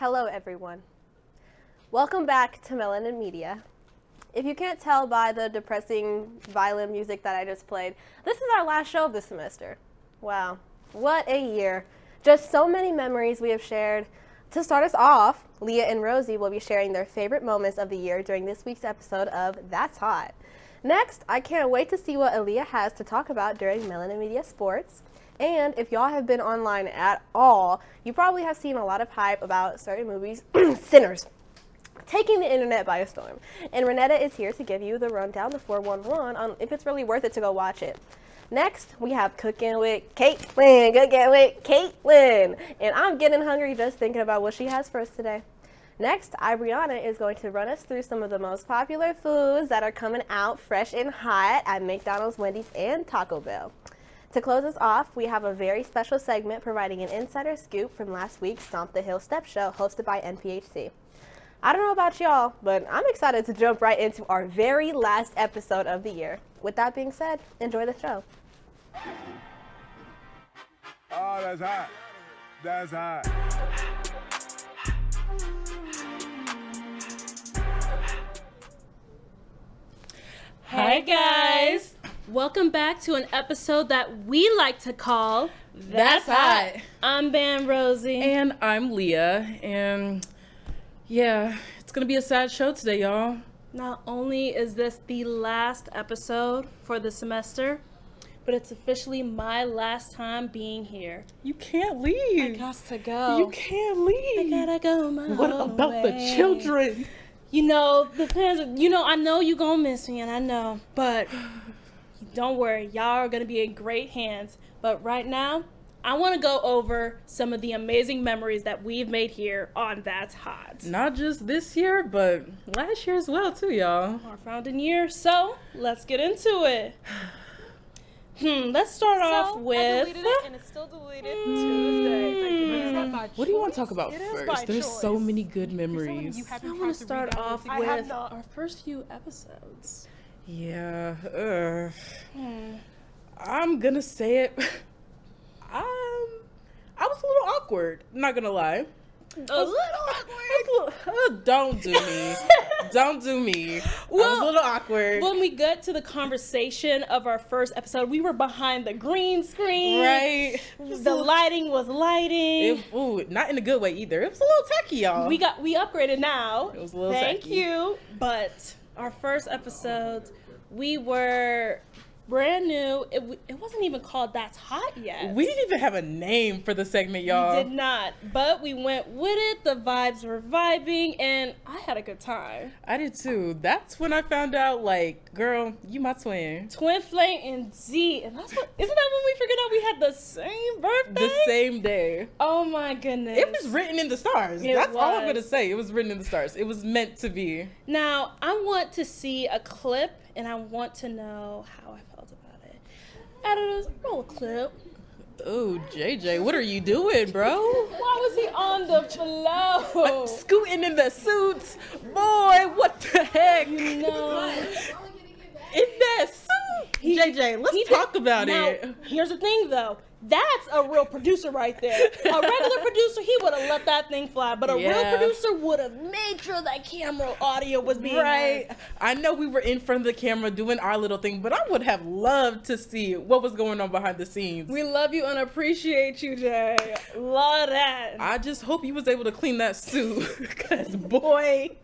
Hello everyone. Welcome back to MelaninMedia. If you can't tell by the depressing violin music that I just played, this is our last show of the semester. Wow, what a year. Just so many memories we have shared. To start us off, Leah and Rosie will be sharing their favorite moments of the year during this week's episode of That's Hot. Next, I can't wait to see what Aaliyah has to talk about during MelaninMedia Sports. And if y'all have been online at all, you probably have seen a lot of hype about certain movies, Sinners, taking the internet by a storm. And Renetta is here to give you the rundown, the 411, on if it's really worth it to go watch it. Next, we have Cooking with Caitlin. And I'm getting hungry just thinking about what she has for us today. Next, Brianna is going to run us through some of the most popular foods that are coming out fresh and hot at McDonald's, Wendy's, and Taco Bell. To close us off, we have a very special segment providing an insider scoop from last week's Stomp the Hill Step Show hosted by NPHC. I don't know about y'all, but I'm excited to jump right into our very last episode of the year. With that being said, enjoy the show. Oh, that's hot. That's hot. Hey guys! Welcome back to an episode that we like to call That's Hot. I'm Bam Rosie. And I'm Leah. And yeah, it's gonna be a sad show today, y'all. Not only is this the last episode for the semester, but it's officially my last time being here. You can't leave. I got to go. You can't leave. I gotta go my What own about way. the children? You know, the fans, I know you gonna miss me, and I know, but don't worry, y'all are gonna be in great hands. But right now, I want to go over some of the amazing memories that we've made here on That's Hot. Not just this year, but last year as well, too, y'all. Our founding year, so let's get into it. Let's start off with... I deleted it, and it's still deleted to this day. Thank you. But is that by What do you want to choice? talk about It is first? by There's choice. so many good memories. You haven't I tried want to to start read off everything. I have with not. our first few episodes. Yeah. I'm gonna say it. I was a little awkward, not gonna lie. A little awkward. Don't do me. Don't do me. I was a little awkward. When we got to the conversation of our first episode, we were behind the green screen. Right. The lighting was lighting. Not in a good way either. It was a little tacky, y'all. We upgraded now. It was a little Thank tacky. you. But our first episodes, we were brand new. It wasn't even called That's Hot yet. We didn't even have a name for the segment, y'all. We did not, but we went with it. The vibes were vibing, and I had a good time. I did too. That's when I found out, like, girl, you my twin. Twin Flame and Z, and isn't that when we figured out we had the same birthday? The same day. Oh my goodness. It was written in the stars. It That's all I'm was. gonna say. It was written in the stars. It was meant to be. Now, I want to see a clip, and I want to know how I felt about it. Editors, roll a clip. Oh, JJ, what are you doing, bro? Why was he on the floor? Scooting in the suits. Boy, what the heck? No. In that suit. JJ, let's talk about Now, it. here's the thing, though. That's a real producer right there. A regular producer, he would have let that thing fly. But a real Yeah. producer would have made sure that camera audio was being Right. heard. I know we were in front of the camera doing our little thing, but I would have loved to see what was going on behind the scenes. We love you and appreciate you, Jay. Love that. I just hope you was able to clean that suit, because boy.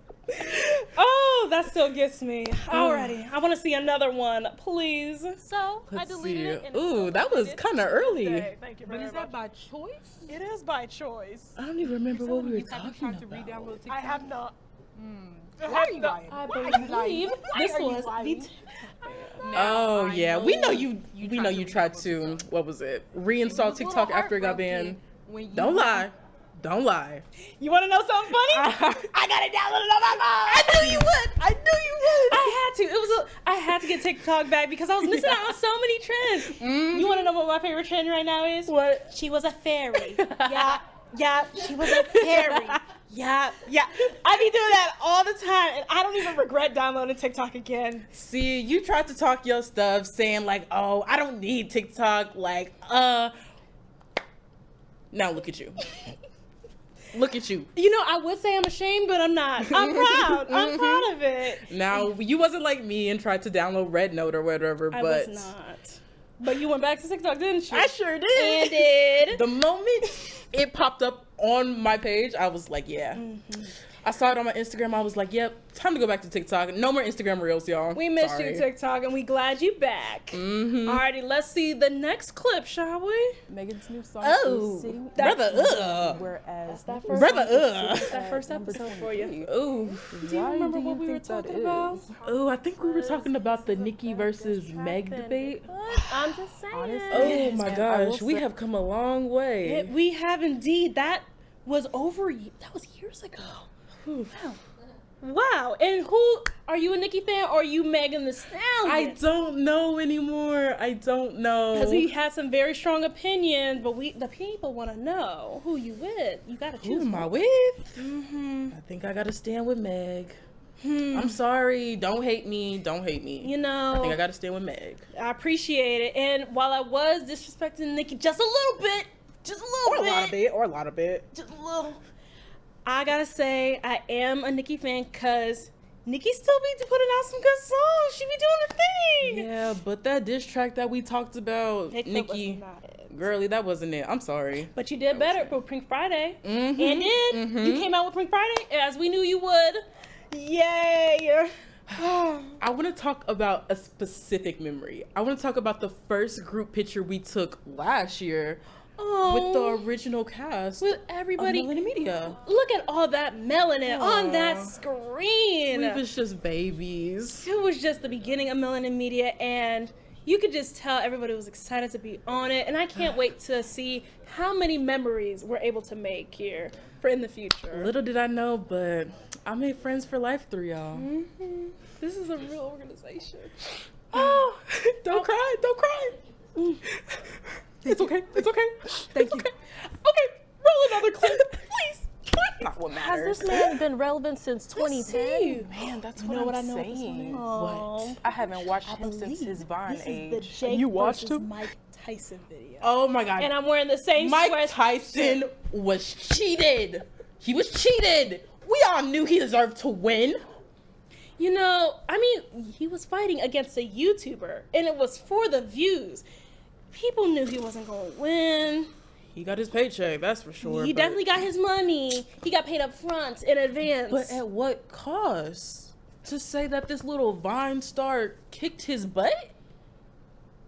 Oh, that still gets me. Alrighty. I want to see another one, please. So, I Let's deleted see. it. And it's Ooh, still that was deleted kind of to this early. day. Thank you But very is that much. by choice? It is by choice. I don't even remember what we were You haven't talking tried to about. re-download TikTok? I have not. Why are you lying? I Why are you believe lying? this Why are you was the lying? Oh I yeah, know we know you. you We tried know to you tried re-download to. What was it? Reinstall TikTok after it got banned. Don't lie. Don't lie. You want to know something funny? I got it downloaded on my phone. I knew you would. I knew you would. I had to get TikTok back because I was missing out on so many trends. You want to know what my favorite trend right now is? What? She was a fairy. Yeah, she was a fairy. Yeah. I be doing that all the time, and I don't even regret downloading TikTok again. See, you tried to talk your stuff, saying like, "Oh, I don't need TikTok." Like, now look at you. Look at you. You know, I would say I'm ashamed, but I'm not. I'm proud. I'm proud of it. Now, you wasn't like me and tried to download Red Note or whatever, I but was not. But you went back to TikTok, didn't you? I sure did. And did. The moment it popped up on my page, I was like, yeah. I saw it on my Instagram. I was like, yep, time to go back to TikTok. No more Instagram Reels, y'all. We missed Sorry. you, TikTok, and we glad you back. Alrighty, let's see the next clip, shall we? Megan's new song Oh, is Sitting brother, whereas That first brother, that first episode for you. Ooh. Do you remember what we were talking about? Oh, I think we were talking about the Nicki versus Meg debate. I'm just saying. Oh my I gosh, will we say- have come a long way. We have indeed. That was that was years ago. Wow. And who are you, a Nicki fan, or are you Megan Thee Stallion? I don't know anymore. I don't know. Because we had some very strong opinions, but the people want to know who you with. You got to Who choose am I one. with? I think I gotta stand with Meg. I'm sorry. Don't hate me. Don't hate me. You know, I think I gotta stand with Meg. I appreciate it. And while I was disrespecting Nicki just a little bit, just a little bit, or a lot of bit. just a little, I gotta say I am a Nicki fan because Nicki still be putting out some good songs. She be doing her thing. Yeah, but that diss track that we talked about, That clip Nicki, was not it. girly, that wasn't it. I'm sorry. But you did better for Pink Friday. Mhm, And then you came out with Pink Friday as we knew you would. Yay! I want to talk about a specific memory. I want to talk about the first group picture we took last year with the original cast with everybody. of MelaninMedia. Look at all that melanin on that screen. We was just babies. It was just the beginning of MelaninMedia, and you could just tell everybody was excited to be on it. And I can't wait to see how many memories we're able to make here for in the future. Little did I know, but I made friends for life through y'all. This is a real organization. Oh, don't cry, don't cry. It's okay, it's okay. Thank you. Okay, roll another clip, please. Not what Has matters. this man been relevant since 2010? Man, that's You what know I'm what I know saying. Oh, I haven't watched him since his Vine this is the age. Jake You watched versus him? Mike Tyson video. Oh my god. And I'm wearing the same Mike sweatshirt. Tyson was cheated. He was cheated. We all knew he deserved to win. You know, I mean, he was fighting against a YouTuber, and it was for the views. People knew he wasn't going to win. He got his paycheck, that's for sure. He but- definitely got his money. He got paid up front in advance. But at what cost? To say that this little Vine star kicked his butt?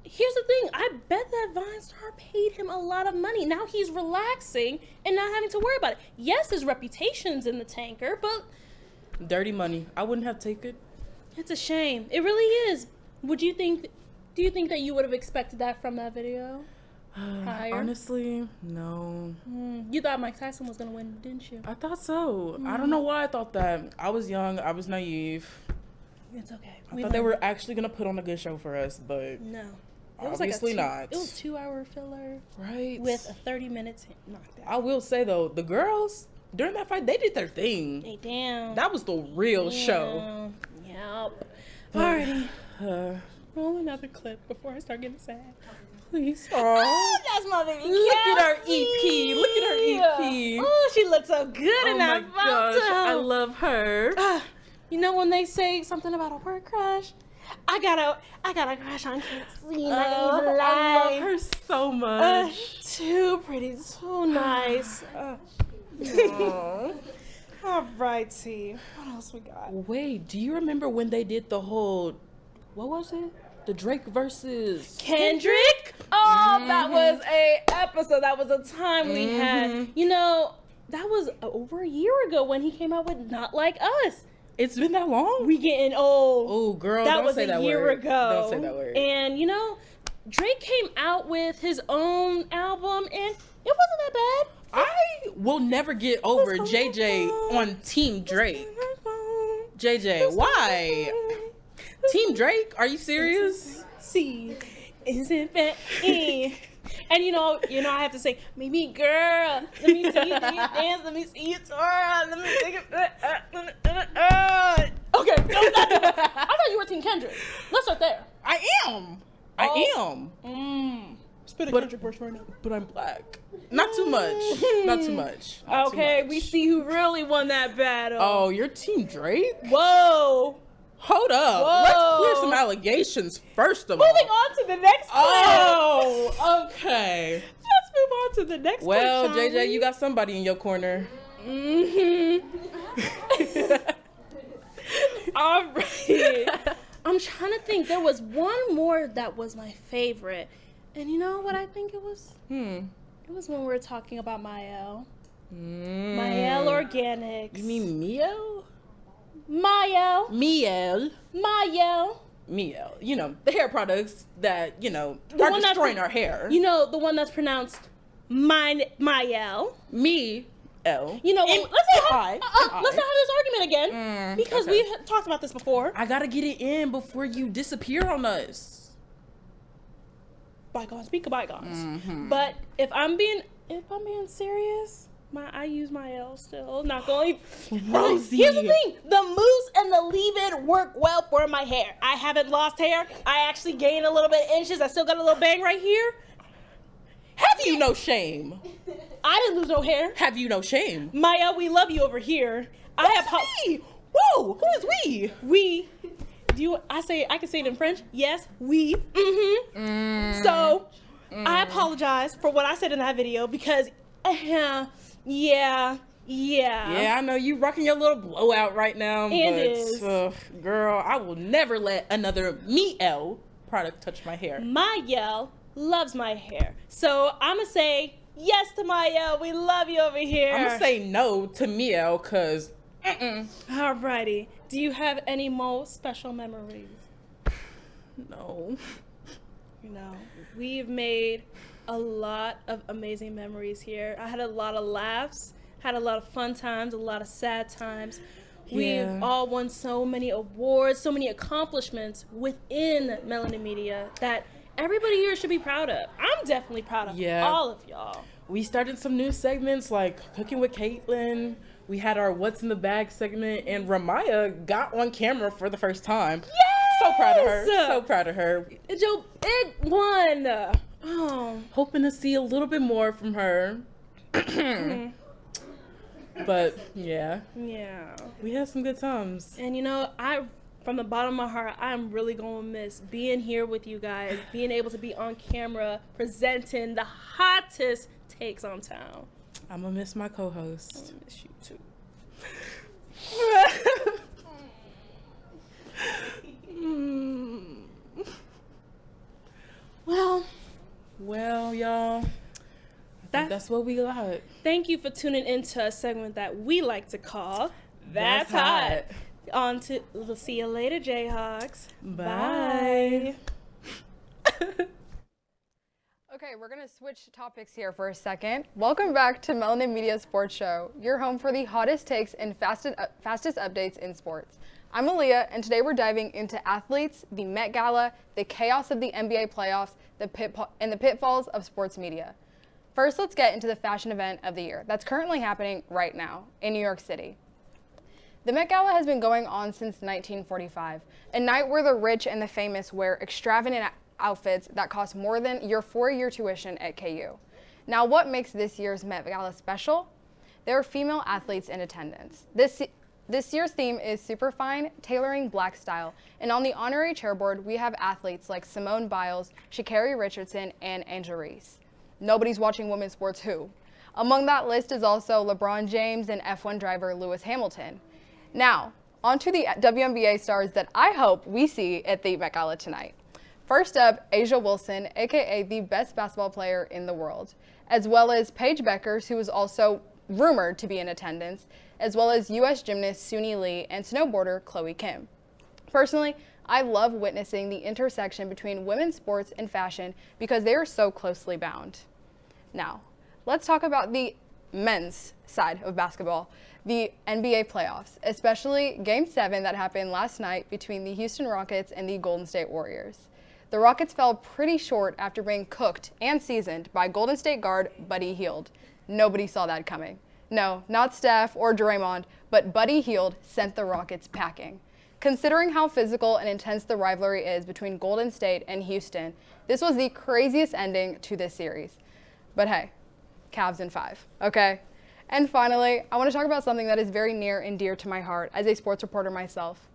here's the thing. I bet that Vine star paid him a lot of money. Now he's relaxing and not having to worry about it. Yes, his reputation's in the tanker, but Dirty money. I wouldn't have taken it. it's a shame. It really is. Do you think that you would have expected that from that video? Higher? Honestly, no. You thought Mike Tyson was going to win, didn't you? I thought so. I don't know why I thought that. I was young. I was naive. It's okay. I thought they were actually going to put on a good show for us, but No. obviously not. It was 2-hour filler Right. with a 30-minute knockdown. I will say, though, the girls, during that fight, they did their thing. Hey, damn. That was the real show. Yep. Alrighty. Uh, Roll another clip before I start getting sad. please. Oh, that's my baby. Look at our Cassie. EP. Look at our EP. Oh, she looks so good in Oh that my photo. gosh, I love her. You know when they say something about a word crush? I got a crush on Cassie. I love her so much. Too pretty, too nice. All righty. What else we got? Wait, do you remember when they did the whole, what was it? The Drake versus Kendrick? Oh, that was a episode. That was a time we had. You know, that was over a year ago when he came out with Not Like Us. It's been that long? We getting old. Oh, girl, That don't was say a that year word. ago. Don't say that word. And you know, Drake came out with his own album, and it wasn't that bad. I will never get over JJ on Team Drake. JJ, why? Team Drake? Are you serious? See, isn't that it? And you know, I have to say, maybe girl, let me see you do your dance, let me see you twirl, let me take it. Okay, no, not that. I thought you were Team Kendrick. Let's start there. I am. I am. Spit a But- country verse right now. But I'm black. Not too much. Not too much. Not too Okay, much. we see who really won that battle. Oh, you're Team Drake? Whoa. Hold up. Whoa. Let's clear some allegations first of all. Moving on to the next clip. Oh, okay. Let's move on to the next Well, clip, shall JJ, we? you got somebody in your corner. All right. I'm trying to think. There was one more that was my favorite. And you know what I think it was? It was when we were talking about Mael. Mael Organics. You mean Miel? Mael. Miel. Mael. Miel. You know, the hair products that, you know, The are one that's- destroying our hair. You know, the one that's pronounced Mael. Me-el. You know, let's not I. have this argument again because okay. we've talked about this before. I gotta get it in before you disappear on us. Bygones be bygones. But if I'm being serious, I use my L still. Not going. Rosie. Here's the thing: the mousse and the leave-in work well for my hair. I haven't lost hair. I actually gained a little bit of inches. I still got a little bang right here. Have you no shame? I didn't lose no hair. Have you no shame? Maya, we love you over here. We? Whoa, who is we? We. I can say it in French. Yes, we. So, I apologize for what I said in that video because, yeah. Yeah, I know you rocking your little blowout right now, It but is. Girl, I will never let another Miel product touch my hair. Maya loves my hair. So, I'm going to say yes to Maya. We love you over here. I'm gonna say no to Miel, cause Alrighty. Do you have any more special memories? no. You know, we've made a lot of amazing memories here. I had a lot of laughs, had a lot of fun times, a lot of sad times. Yeah. We've all won so many awards, so many accomplishments within MelaninMedia that everybody here should be proud of. I'm definitely proud of Yeah. all of y'all. We started some new segments like Cooking with Caitlin. We had our What's in the Bag segment, and Ramaya got on camera for the first time. So proud of her. Yes! So proud of her. It's your big one. Oh. Hoping to see a little bit more from her. But yeah, Yeah. we had some good times. And you know, from the bottom of my heart, I'm really gonna miss being here with you guys, being able to be on camera, presenting the hottest takes on town. I'm gonna miss my co-host. I miss you too. Well, y'all, I think that's what we got. Thank you for tuning into a segment that we like to call That's Hot. We'll see you later, Jayhawks. Bye. Okay, we're gonna switch topics here for a second. Welcome back to Melanin Media Sports Show, your home for the hottest takes and fastest updates in sports. I'm Aaliyah, and today we're diving into athletes, the Met Gala, the chaos of the NBA playoffs, and the pitfalls of sports media. First, let's get into the fashion event of the year that's currently happening right now in New York City. The Met Gala has been going on since 1945, a night where the rich and the famous wear extravagant outfits that cost more than your 4-year tuition at KU. Now, what makes this year's Met Gala special? There are female athletes in attendance. This year's theme is Superfine, Tailoring Black Style, and on the honorary chairboard, we have athletes like Simone Biles, Sha'Carri Richardson, and Angel Reese. Nobody's watching women's sports who? Among that list is also LeBron James and F1 driver Lewis Hamilton. Now, on to the WNBA stars that I hope we see at the Met Gala tonight. First up, A'ja Wilson, aka the best basketball player in the world, as well as Paige Beckers, who is also rumored to be in attendance, as well as U.S. gymnast Suni Lee and snowboarder Chloe Kim. Personally, I love witnessing the intersection between women's sports and fashion because they are so closely bound. Now, let's talk about the men's side of basketball, the NBA playoffs, especially Game 7 that happened last night between the Houston Rockets and the Golden State Warriors. The Rockets fell pretty short after being cooked and seasoned by Golden State guard Buddy Hield. Nobody saw that coming. No, not Steph or Draymond, but Buddy Hield sent the Rockets packing. Considering how physical and intense the rivalry is between Golden State and Houston, this was the craziest ending to this series. But hey, Cavs in 5, okay? And finally, I want to talk about something that is very near and dear to my heart as a sports reporter myself,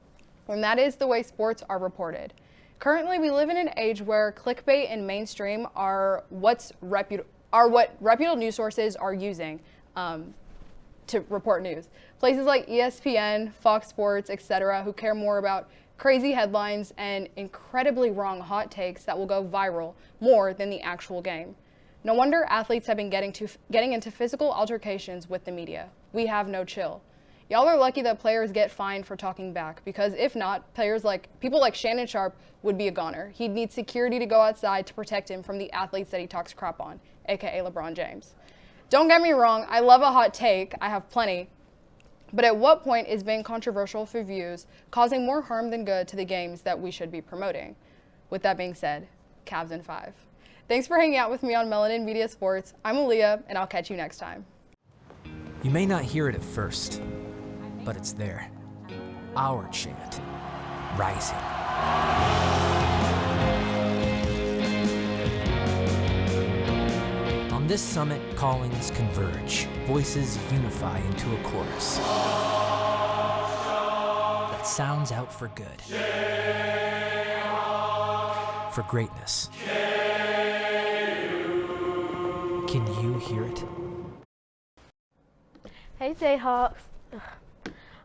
and that is the way sports are reported. Currently, we live in an age where clickbait and mainstream are what reputable news sources are using to report news. Places like ESPN, Fox Sports, etc., who care more about crazy headlines and incredibly wrong hot takes that will go viral more than the actual game. No wonder athletes have been getting into physical altercations with the media. We have no chill. Y'all are lucky that players get fined for talking back, because if not, people like Shannon Sharp would be a goner. He'd need security to go outside to protect him from the athletes that he talks crap on, aka LeBron James. Don't get me wrong, I love a hot take, I have plenty, but at what point is being controversial for views causing more harm than good to the games that we should be promoting? With that being said, Cavs in 5. Thanks for hanging out with me on Melanin Media Sports. I'm Aaliyah, and I'll catch you next time. You may not hear it at first, but it's there. Our chant, rising. On this summit, callings converge, voices unify into a chorus that sounds out for good, for greatness. Can you hear it? Hey Jayhawks. Ugh.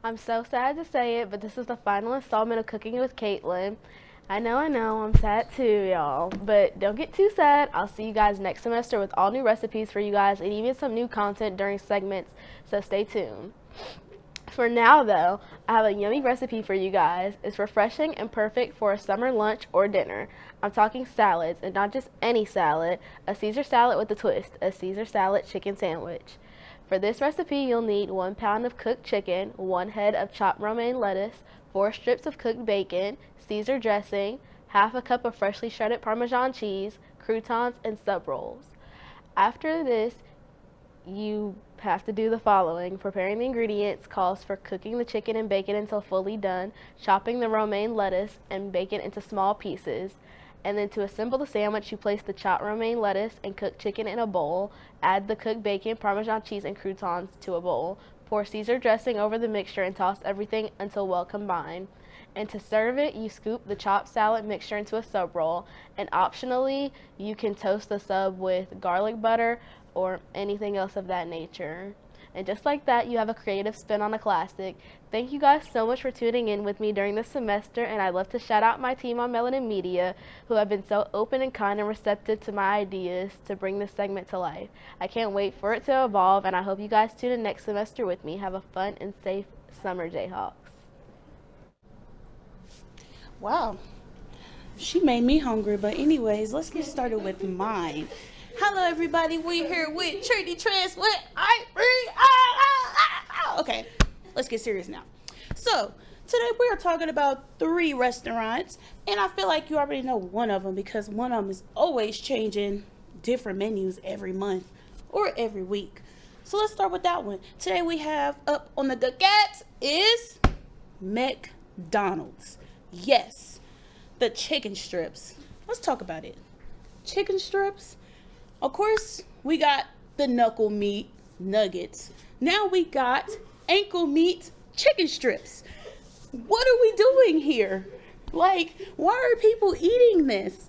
I'm so sad to say it, but this is the final installment of Cooking with Caitlin. I know, I'm sad too, y'all. But don't get too sad. I'll see you guys next semester with all new recipes for you guys and even some new content during segments, so stay tuned. For now, though, I have a yummy recipe for you guys. It's refreshing and perfect for a summer lunch or dinner. I'm talking salads, and not just any salad, a Caesar salad with a twist, a Caesar salad chicken sandwich. For this recipe, you'll need 1 pound of cooked chicken, 1 head of chopped romaine lettuce, 4 strips of cooked bacon, Caesar dressing, half a cup of freshly shredded Parmesan cheese, croutons, and sub rolls. After this, you have to do the following. Preparing the ingredients calls for cooking the chicken and bacon until fully done, chopping the romaine lettuce and bacon into small pieces, and then to assemble the sandwich, you place the chopped romaine lettuce and cooked chicken in a bowl, add the cooked bacon, Parmesan cheese, and croutons to a bowl, pour Caesar dressing over the mixture and toss everything until well combined. And to serve it, you scoop the chopped salad mixture into a sub roll, and optionally, you can toast the sub with garlic butter or anything else of that nature. And just like that, you have a creative spin on a classic. Thank you guys so much for tuning in with me during this semester, and I'd love to shout out my team on Melanin Media, who have been so open and kind and receptive to my ideas to bring this segment to life. I can't wait for it to evolve, and I hope you guys tune in next semester with me. Have a fun and safe summer, Jayhawks. Wow. She made me hungry, but anyways, let's get started with mine. Hello, everybody. We're here with Trinity Trans with Okay, let's get serious now. So, today we are talking about 3 restaurants, and I feel like you already know one of them because one of them is always changing different menus every month or every week. So, let's start with that one. Today we have up on the Gagette is McDonald's. Yes, the chicken strips. Let's talk about it. Chicken strips. Of course, we got the knuckle meat nuggets. Now we got ankle meat chicken strips. What are we doing here? Like, why are people eating this?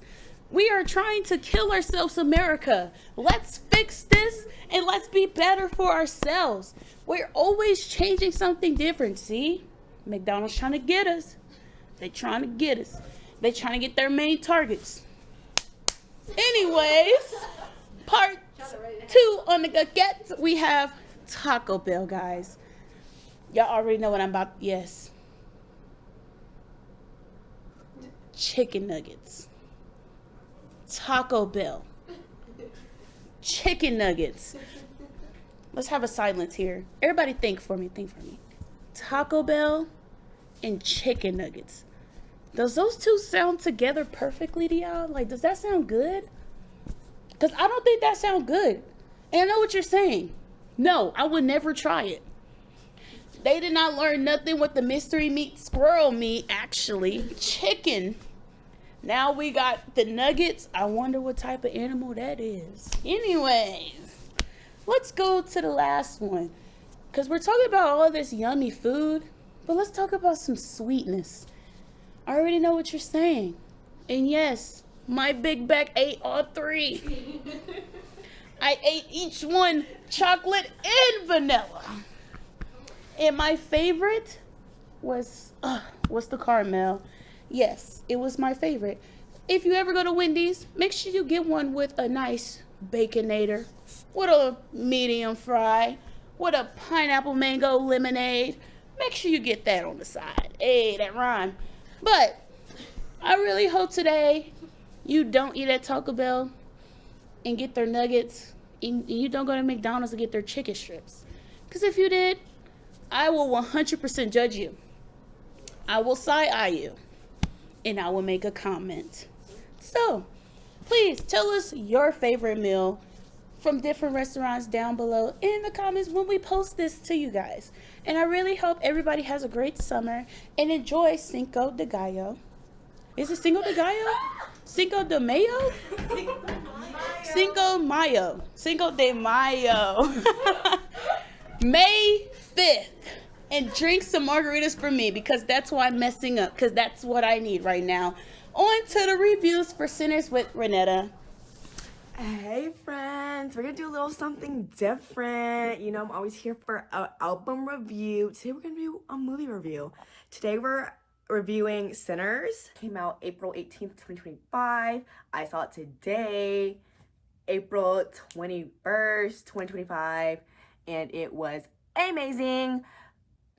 We are trying to kill ourselves, America. Let's fix this and let's be better for ourselves. We're always changing something different. See? McDonald's trying to get us. They're trying to get us. They're trying to get their main targets. Anyways, part 2 on the Gagette, we have Taco Bell, guys. Y'all already know what I'm about. Yes. Chicken nuggets. Taco Bell. Chicken nuggets. Let's have a silence here. Everybody think for me. Think for me. Taco Bell and chicken nuggets. Does those two sound together perfectly to y'all? Like, does that sound good? Because I don't think that sounds good. And I know what you're saying. No, I would never try it. They did not learn nothing with the mystery meat, squirrel meat, actually. Chicken. Now we got the nuggets. I wonder what type of animal that is. Anyways, let's go to the last one. Because we're talking about all this yummy food, but let's talk about some sweetness. I already know what you're saying. And yes, my big back ate all three. I ate each one chocolate and vanilla. And my favorite was the caramel. Yes, it was my favorite. If you ever go to Wendy's, make sure you get one with a nice baconator, with a medium fry, with a pineapple mango lemonade. Make sure you get that on the side. Hey, that rhyme. But I really hope today you don't eat at Taco Bell and get their nuggets, and you don't go to McDonald's and get their chicken strips. Because if you did, I will 100% judge you. I will side-eye you. And I will make a comment. So, please tell us your favorite meal from different restaurants down below in the comments when we post this to you guys. And I really hope everybody has a great summer and enjoy Cinco de Gallo. Is it Cinco de Gallo? Cinco de Mayo? Cinco Mayo. Cinco de Mayo. May 5th. And drink some margaritas for me, because that's why I'm messing up, because that's what I need right now. On to the reviews for Sinners with Renetta. Hey friends, we're gonna do a little something different. You know, I'm always here for an album review. Today we're gonna do a movie review. Today we're reviewing Sinners. Came out April 18th, 2025. I saw it today, April 21st, 2025, and it was amazing.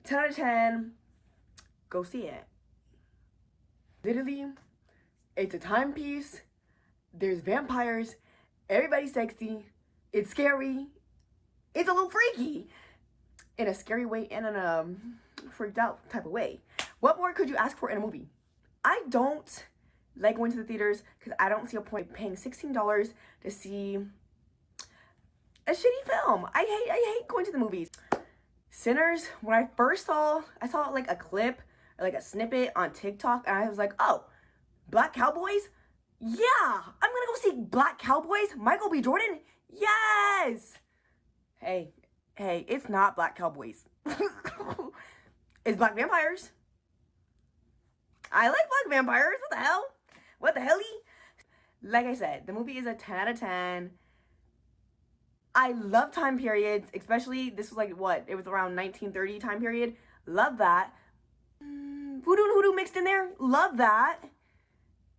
10 out of 10. Go see it. Literally, it's a timepiece. There's vampires. Everybody's sexy. It's scary. It's a little freaky. In a scary way and in a freaked out type of way. What more could you ask for in a movie? I don't like going to the theaters because I don't see a point paying $16 to see a shitty film. I hate going to the movies. Sinners, when I first saw like a clip or like a snippet on TikTok, and I was like, oh, Black Cowboys? Yeah, I'm gonna go see Black Cowboys. Michael B. Jordan? Yes! Hey, it's not Black Cowboys. It's Black Vampires. I like Black Vampires. What the hell? What the hell? Like I said, the movie is a 10 out of 10. I love time periods, especially this was like what? It was around 1930 time period. Love that. Voodoo and hoodoo mixed in there. Love that.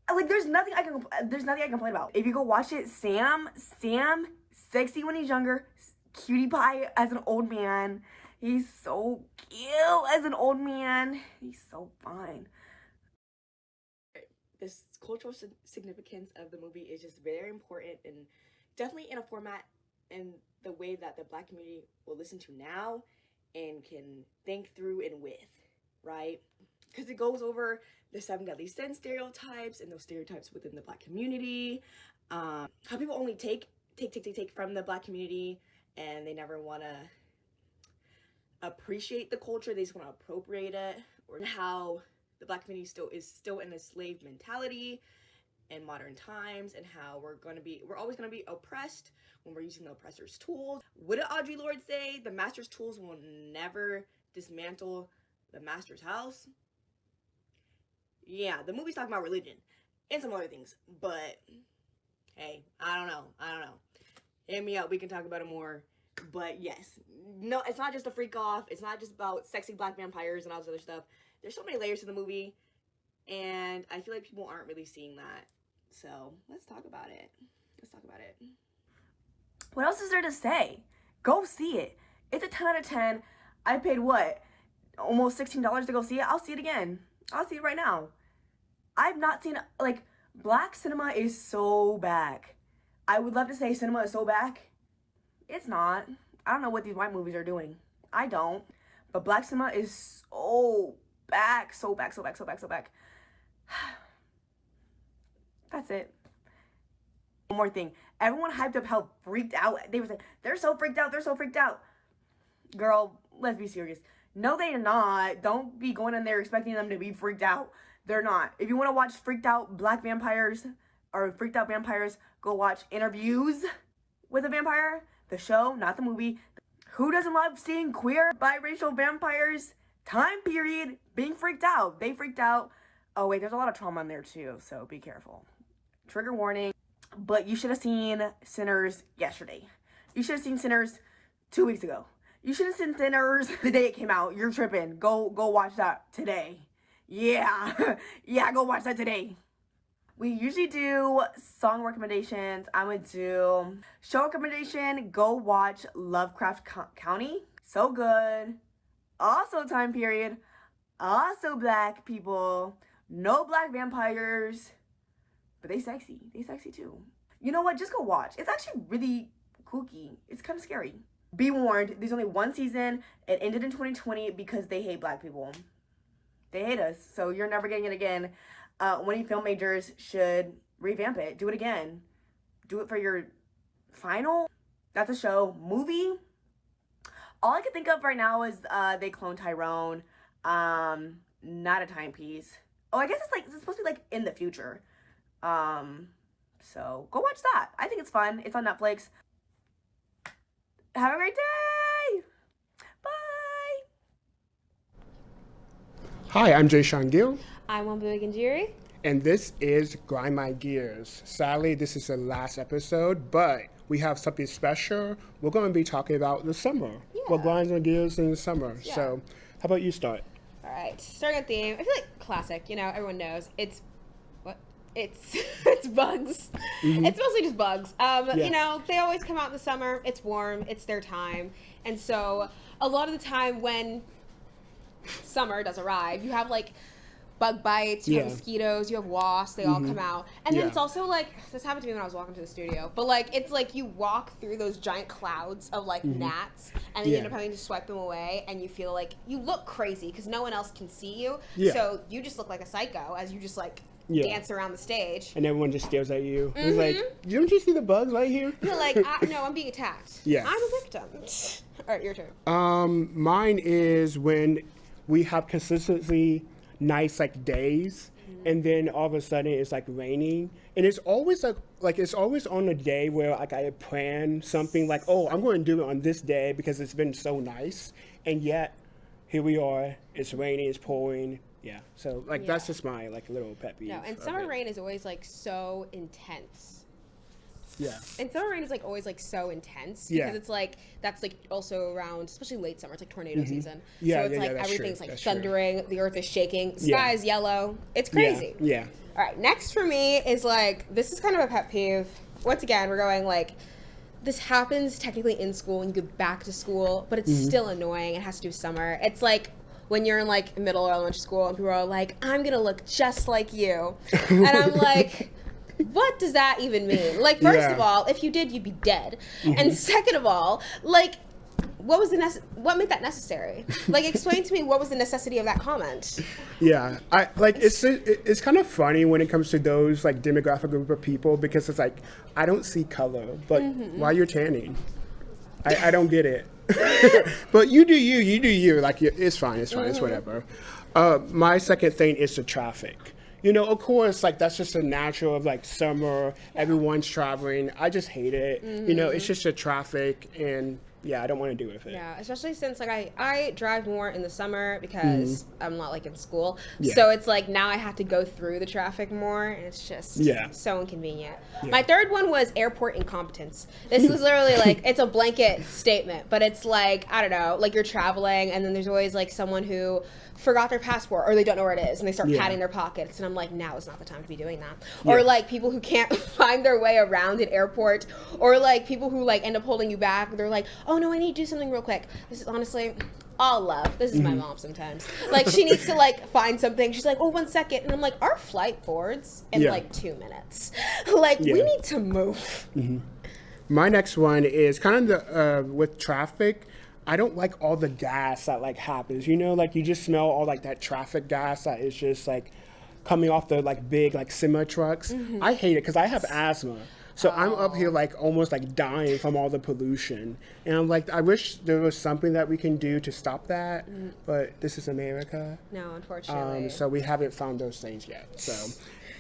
Like there's nothing I can complain about. If you go watch it, Sam, sexy when he's younger, cutie pie as an old man. He's so cute as an old man. He's so fine. This cultural significance of the movie is just very important, and definitely in a format and the way that the Black community will listen to now and can think through and with, right? Because it goes over the 7 deadly sins stereotypes and those stereotypes within the Black community, how people only take from the Black community and they never want to appreciate the culture, they just want to appropriate it, or how the Black community is still in a slave mentality in modern times, and how we're always gonna be oppressed when we're using the oppressor's tools. What did Audre Lorde say? The master's tools will never dismantle the master's house. Yeah, the movie's talking about religion and some other things, but hey, I don't know. Hit me up, we can talk about it more. But yes, no, it's not just a freak off. It's not just about sexy Black vampires and all this other stuff. There's so many layers to the movie, and I feel like people aren't really seeing that. So let's talk about it. What else is there to say? Go see it. It's a 10 out of 10. I paid what? Almost $16 to go see it. I'll see it again. I'll see it right now. I've not seen, like, Black cinema is so back. I would love to say cinema is so back. It's not. I don't know what these white movies are doing. I don't. But Black cinema is so back. So back. That's it. One more thing. Everyone hyped up how freaked out. They were saying, they're so freaked out. Girl, let's be serious. No, they're not. Don't be going in there expecting them to be freaked out. They're not. If you want to watch freaked out black vampires or freaked out vampires, go watch Interviews with a Vampire, the show, not the movie. Who doesn't love seeing queer, biracial vampires? Time period, being freaked out. They freaked out. Oh wait, there's a lot of trauma in there too, so be careful. Trigger warning. But you should have seen Sinners yesterday. You should have seen Sinners 2 weeks ago. You should have seen Sinners the day it came out. You're tripping. Go watch that today. Yeah. Yeah, go watch that today. We usually do song recommendations. I'm gonna do show recommendation. Go watch Lovecraft County. So good. Also time period. Also black people. No black vampires. But they sexy. They sexy too. You know what? Just go watch. It's actually really kooky. It's kind of scary. Be warned, there's only one season. It ended in 2020 because they hate black people. They hate us. So you're never getting it again. Winning film majors should revamp it. Do it again. Do it for your final. That's a show. Movie. All I can think of right now is they cloned Tyrone. Not a timepiece. Oh, I guess it's supposed to be like in the future. So go watch that. I think it's fun. It's on Netflix. Have a great day. Bye. Hi, I'm Jay Sean Gill, I'm Wambu Ganjiri. and this is Grind My Gears. Sadly, this is the last episode, but we have something special. We're going to be talking about the summer. What grinds my gears in the summer. So, how about you start? All right, starting a theme. I feel like classic. You know, everyone knows it's it's bugs. It's mostly just bugs. You know, they always come out in the summer. It's warm. It's their time, and so a lot of the time when summer does arrive, you have like bug bites, you have mosquitoes, you have wasps, they all come out. And then it's also like, this happened to me when I was walking to the studio, but like, it's like you walk through those giant clouds of like gnats, and then you end up having to swipe them away, and you feel like you look crazy because no one else can see you. So you just look like a psycho as you just like dance around the stage. And everyone just stares at you. It's like, don't you see the bugs right here? You're like, no, I'm being attacked. I'm a victim. All right, your turn. Mine is when we have consistently nice like days, and then all of a sudden it's like raining, and it's always like it's always on a day where like I plan something like, oh, I'm going to do it on this day because it's been so nice, and yet here we are, it's raining, it's pouring. So like that's just my like little pet peeve. No, and summer rain is always like so intense. And summer rain is like always like so intense because it's like that's like also around, especially late summer, it's like tornado season. So it's like everything's like thundering, the earth is shaking, sky is yellow. It's crazy. All right, next for me is like, this is kind of a pet peeve. Once again, we're going like, this happens technically in school and you go back to school, but it's still annoying. It has to do with summer. It's like when you're in like middle or elementary school and people are like, I'm gonna look just like you. And I'm like, what does that even mean? Like, first of all, if you did, you'd be dead. And second of all, like, what made that necessary? Like, explain to me what was the necessity of that comment. I like it's kind of funny when it comes to those like demographic group of people, because it's like, I don't see color, but why you're tanning? I don't get it. But you do you. Like, it's fine, it's whatever. My second thing is the traffic. You know, of course, like that's just a natural of like summer, everyone's traveling. I just hate it. You know, it's just the traffic, and I don't want to do with it. Yeah, especially since like I drive more in the summer because I'm not like in school. So it's like now I have to go through the traffic more, and it's just so inconvenient. My third one was airport incompetence. This is literally like, it's a blanket statement, but it's like, I don't know, like you're traveling and then there's always like someone who forgot their passport or they don't know where it is and they start patting their pockets, and I'm like, now is not the time to be doing that. Or like people who can't find their way around an airport, or like people who like end up holding you back. They're like, oh no, I need to do something real quick. This is honestly all love. This is my mom sometimes. Like, she needs to like find something. She's like, oh, 1 second. And I'm like, our flight boards in like 2 minutes. Like, we need to move. My next one is kind of the with traffic. I don't like all the gas that like happens, you know, like you just smell all like that traffic gas that is just like coming off the like big like semi trucks. I hate it because I have asthma. So I'm up here like almost like dying from all the pollution. And I'm like, I wish there was something that we can do to stop that, but this is America. No, unfortunately. So we haven't found those things yet. So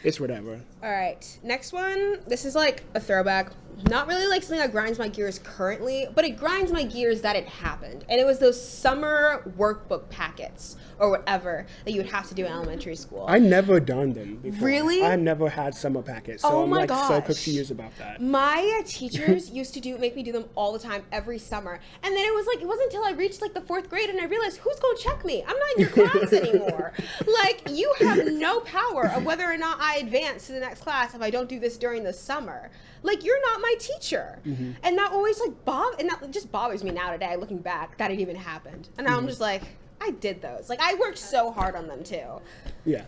it's whatever. All right, next one. This is like a throwback. Not really like something that grinds my gears currently, but it grinds my gears that it happened. And it was those summer workbook packets or whatever that you would have to do in elementary school. I never done them before. Really? I've never had summer packets, so Oh I'm my like so gosh. confused about that. My teachers used to make me do them all the time every summer. And then it wasn't until I reached like the 4th grade and I realized, who's going to check me? I'm not in your class anymore. Like, you have no power of whether or not I advance to the next class if I don't do this during the summer. Like, you're not my teacher. And that always that just bothers me now today, looking back, that it even happened. And now I'm just like, I did those. Like, I worked so hard on them too. Yeah.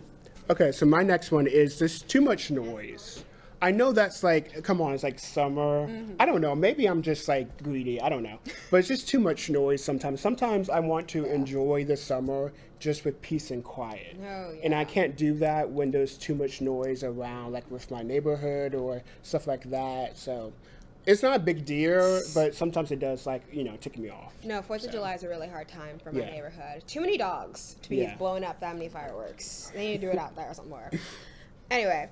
Okay, so my next one is there's too much noise. I know that's like, come on, it's like summer. I don't know. Maybe I'm just like greedy. I don't know. But it's just too much noise sometimes. Sometimes I want to enjoy the summer just with peace and quiet. Oh, yeah. And I can't do that when there's too much noise around, like with my neighborhood or stuff like that. So it's not a big deal, but sometimes it does, like, tick me off. No, 4th of July is a really hard time for my Yeah. neighborhood. Too many dogs to be Yeah. blowing up that many fireworks. They need to do it out there somewhere. Anyway,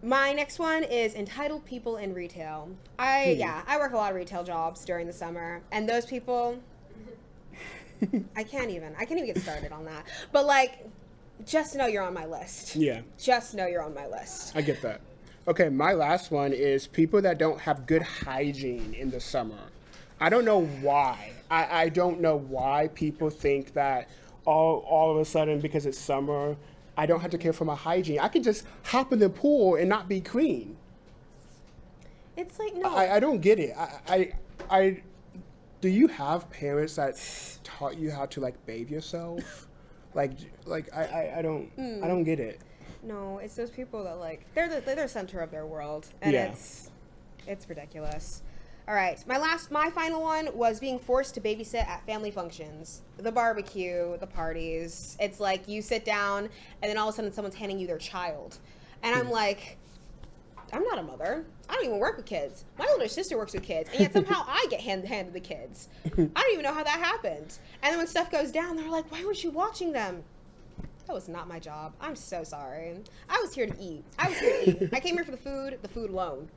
my next one is entitled people in retail. I work a lot of retail jobs during the summer, and those people, I can't even get started on that. But like, just know you're on my list. Yeah. Just know you're on my list. I get that. Okay, my last one is people that don't have good hygiene in the summer. I don't know why. I don't know why people think that all of a sudden, because it's summer, I don't have to care for my hygiene. I can just hop in the pool and not be clean. It's like, no. I don't get it. I do you have parents that taught you how to like bathe yourself? I don't get it. No, it's those people that like they're the center of their world, and it's ridiculous. All right, my final one was being forced to babysit at family functions, the barbecue, the parties. It's like you sit down, and then all of a sudden someone's handing you their child, and I'm like, I'm not a mother. I don't even work with kids. My older sister works with kids, and yet somehow I get handed the kids. I don't even know how that happened. And then when stuff goes down, they're like, why weren't you watching them? That was not my job. I'm so sorry. I was here to eat. I came here for the food alone.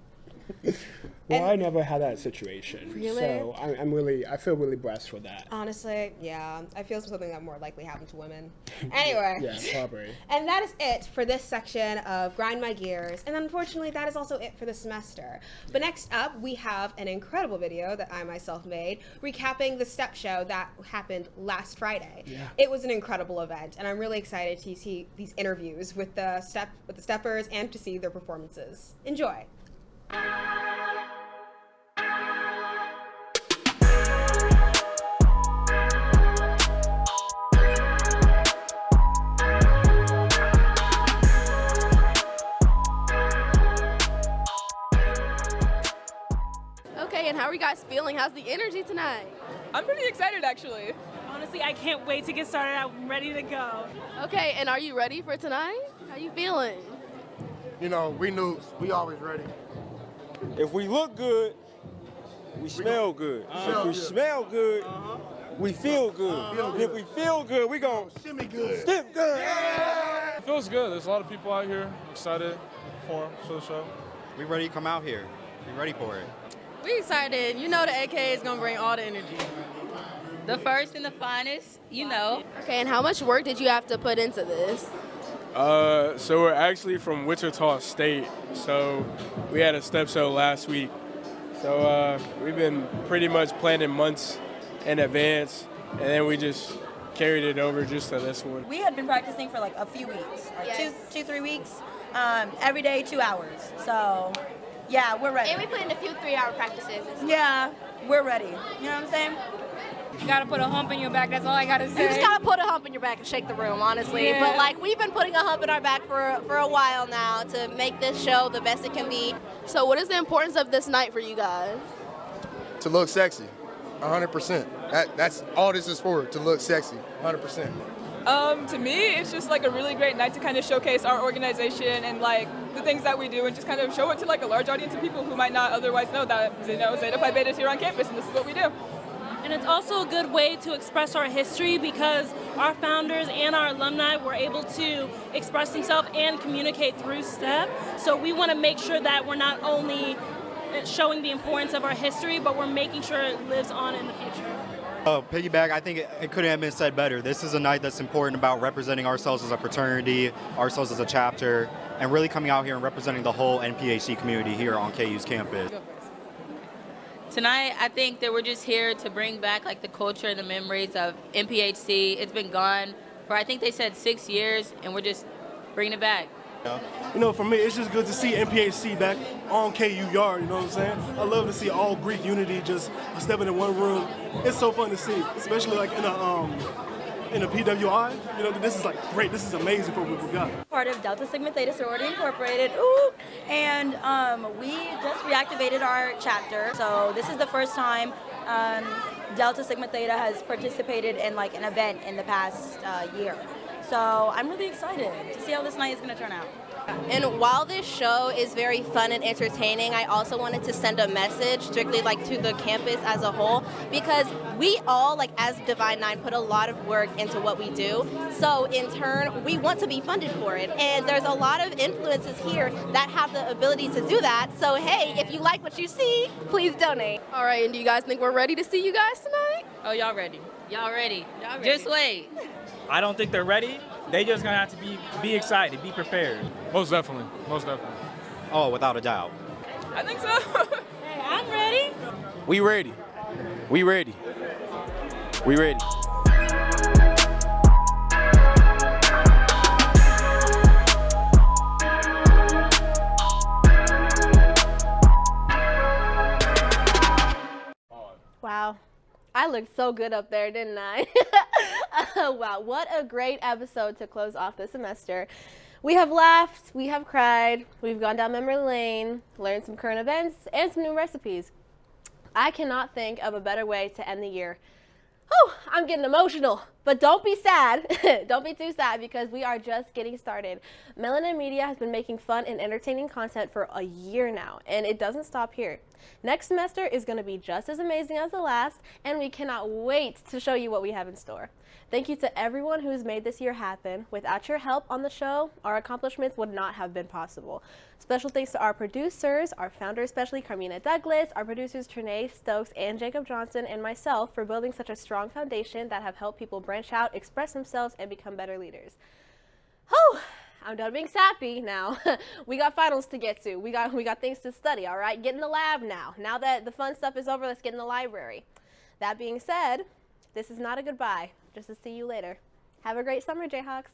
Well, I never had that situation. Really? So I feel really blessed for that. Honestly, yeah. I feel something that more likely happened to women. Anyway. Yeah, probably. And that is it for this section of Grind My Gears. And unfortunately, that is also it for the semester. But next up, we have an incredible video that I myself made recapping the step show that happened last Friday. Yeah. It was an incredible event, and I'm really excited to see these interviews with the steppers and to see their performances. Enjoy. Okay, and how are you guys feeling? How's the energy tonight? I'm pretty excited, actually. Honestly, I can't wait to get started. I'm ready to go. Okay, and are you ready for tonight? How you feeling? We noobs, we always ready. If we look good, we smell good. If we smell good, we feel good. And if we feel good, we gon' shimmy good. Step good. It feels good. There's a lot of people out here excited for the show. We ready to come out here. We ready for it. We excited. You know the AK is gonna bring all the energy. The first and the finest, you know. Okay, and how much work did you have to put into this? So we're actually from Wichita State. So we had a step show last week. So we've been pretty much planning months in advance, and then we just carried it over just to this one. We had been practicing for like a few weeks, like 3 weeks, every day 2 hours. So yeah, we're ready. And we put in a few 3-hour practices. Yeah, we're ready. You know what I'm saying? You gotta put a hump in your back, that's all I gotta say. You just gotta put a hump in your back and shake the room, honestly. Yeah. But like, we've been putting a hump in our back for a while now to make this show the best it can be. So what is the importance of this night for you guys? To look sexy, 100%. That's all this is for, to look sexy, 100%. To me, it's just like a really great night to kind of showcase our organization and like the things that we do and just kind of show it to like a large audience of people who might not otherwise know that, Zeta Phi Beta is here on campus and this is what we do. And it's also a good way to express our history because our founders and our alumni were able to express themselves and communicate through STEP. So we want to make sure that we're not only showing the importance of our history, but we're making sure it lives on in the future. Piggyback, I think it couldn't have been said better. This is a night that's important about representing ourselves as a fraternity, ourselves as a chapter, and really coming out here and representing the whole NPHC community here on KU's campus. Tonight, I think that we're just here to bring back like the culture and the memories of MPHC. It's been gone for, I think they said 6 years, and we're just bringing it back. You know, for me, it's just good to see MPHC back on KU yard, you know what I'm saying? I love to see all Greek unity just stepping in one room. It's so fun to see, especially like in a PWI. You know, this is like great. This is amazing for what we got. Part of Delta Sigma Theta Sorority Incorporated, ooh, and we just reactivated our chapter. So this is the first time Delta Sigma Theta has participated in like an event in the past year. So I'm really excited to see how this night is going to turn out. And while this show is very fun and entertaining, I also wanted to send a message strictly like to the campus as a whole, because we all, like as Divine Nine, put a lot of work into what we do. So in turn, we want to be funded for it. And there's a lot of influences here that have the ability to do that. So hey, if you like what you see, please donate. All right, and do you guys think we're ready to see you guys tonight? Oh, y'all ready? Y'all ready? Just wait. I don't think they're ready. They just gonna have to be excited, be prepared. Most definitely, most definitely. Oh, without a doubt. I think so. Hey, I'm ready. We ready. We ready. We ready. Wow. I looked so good up there, didn't I? Wow, what a great episode to close off the semester. We have laughed, we have cried, we've gone down memory lane, learned some current events, and some new recipes. I cannot think of a better way to end the year. Oh, I'm getting emotional, but don't be sad. Don't be too sad because we are just getting started. MelaninMedia has been making fun and entertaining content for a year now, and it doesn't stop here. Next semester is going to be just as amazing as the last, and we cannot wait to show you what we have in store. Thank you to everyone who's made this year happen. Without your help on the show, our accomplishments would not have been possible. Special thanks to our producers, our founder especially, Carmina Douglas, our producers Trinae Stokes and Jacob Johnson, and myself for building such a strong foundation that have helped people branch out, express themselves, and become better leaders. Whew! I'm done being sappy now. We got finals to get to. We got things to study, all right? Get in the lab now. Now that the fun stuff is over, let's get in the library. That being said, this is not a goodbye. Just to see you later. Have a great summer, Jayhawks.